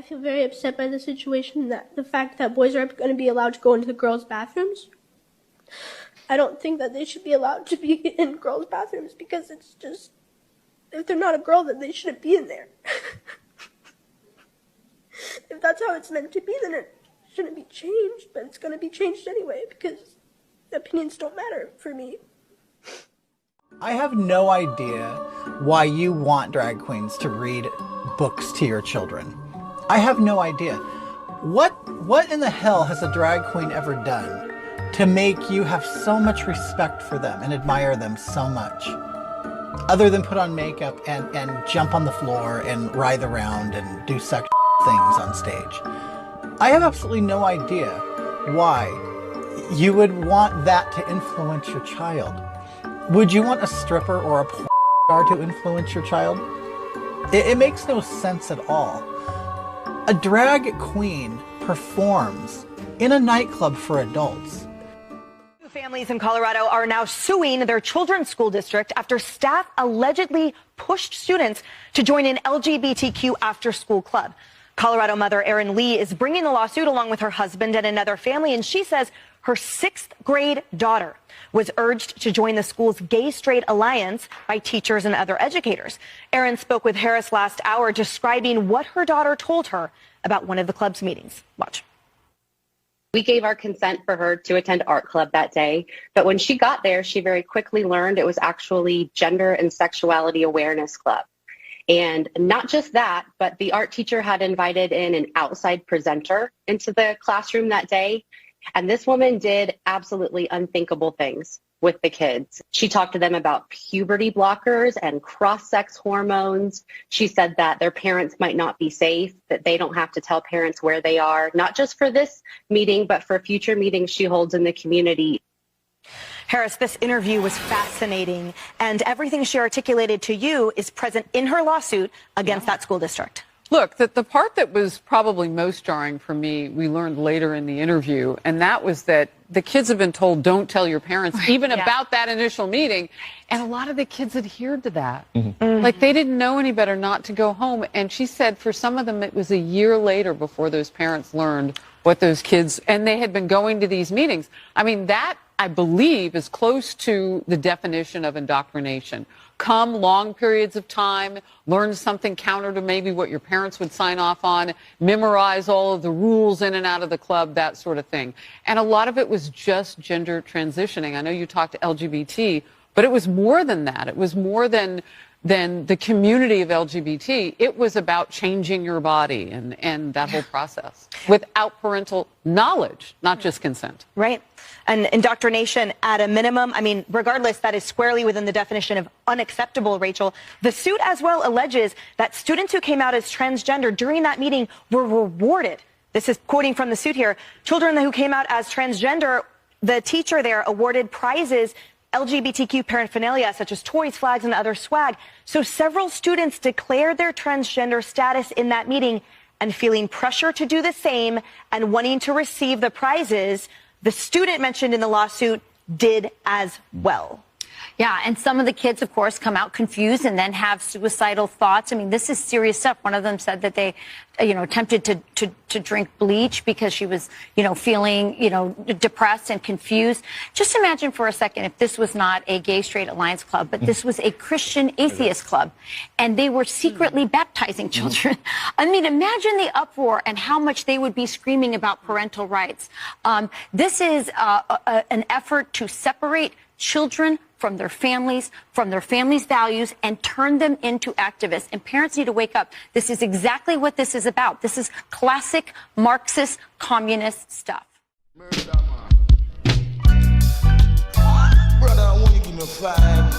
I feel very upset by the situation, that the fact that boys are going to be allowed to go into the girls' bathrooms. I don't think that they should be allowed to be in girls' bathrooms because it's just, if they're not a girl, then they shouldn't be in there. If that's how it's meant to be, then it shouldn't be changed, but it's going to be changed anyway because opinions don't matter for me. I have no idea why you want drag queens to read books to your children. I have no idea. What in the hell has a drag queen ever done to make you have so much respect for them and admire them so much? Other than put on makeup and jump on the floor and writhe around and do sex things on stage. I have absolutely no idea why you would want that to influence your child. Would you want a stripper or a porn star to influence your child? It makes no sense at all. A drag queen performs in a nightclub for adults. Families in Colorado are now suing their children's school district after staff allegedly pushed students to join an LGBTQ after-school club. Colorado mother Erin Lee is bringing the lawsuit along with her husband and another family, and she says her 6th grade daughter was urged to join the school's gay-straight alliance by teachers and other educators. Erin spoke with Harris last hour describing what her daughter told her about one of the club's meetings. Watch. We gave our consent for her to attend art club that day, but when she got there, she very quickly learned it was actually Gender and Sexuality Awareness Club. And not just that, but the art teacher had invited in an outside presenter into the classroom that day. And this woman did absolutely unthinkable things with the kids. She talked to them about puberty blockers and cross-sex hormones. She said that their parents might not be safe, that they don't have to tell parents where they are, not just for this meeting, but for future meetings she holds in the community. Harris, this interview was fascinating, and everything she articulated to you is present in her lawsuit against that school district. Look, the part that was probably most jarring for me, we learned later in the interview, and that was that the kids have been told, don't tell your parents, even about that initial meeting. And a lot of the kids adhered to that. Like, they didn't know any better not to go home. And she said for some of them, it was a year later before those parents learned what those kids, and they had been going to these meetings. I mean, that, I believe, is close to the definition of indoctrination. Come long periods of time, learn something counter to maybe what your parents would sign off on, memorize all of the rules in and out of the club, that sort of thing. And a lot of it was just gender transitioning. I know you talked to LGBT, but it was more than that. It was more than the community of LGBT. It was about changing your body and that whole process without parental knowledge, not just consent. Right. And indoctrination at a minimum, I mean, regardless, that is squarely within the definition of unacceptable, Rachel. The suit as well alleges that students who came out as transgender during that meeting were rewarded. This is quoting from the suit here. Children who came out as transgender, the teacher there awarded prizes, LGBTQ paraphernalia, such as toys, flags, and other swag. So several students declared their transgender status in that meeting, and feeling pressure to do the same and wanting to receive the prizes, the student mentioned in the lawsuit did as well. Yeah, and some of the kids, of course, come out confused and then have suicidal thoughts. I mean, this is serious stuff. One of them said that they, attempted to drink bleach because she was, feeling, depressed and confused. Just imagine for a second if this was not a gay straight alliance club, but this was a Christian atheist club, and they were secretly baptizing children. I mean, imagine the uproar and how much they would be screaming about parental rights. This is an effort to separate children from their families values, and turn them into activists. And parents need to wake up. This is exactly what this is about. This is classic Marxist communist stuff. Brother, I want you to give me a 5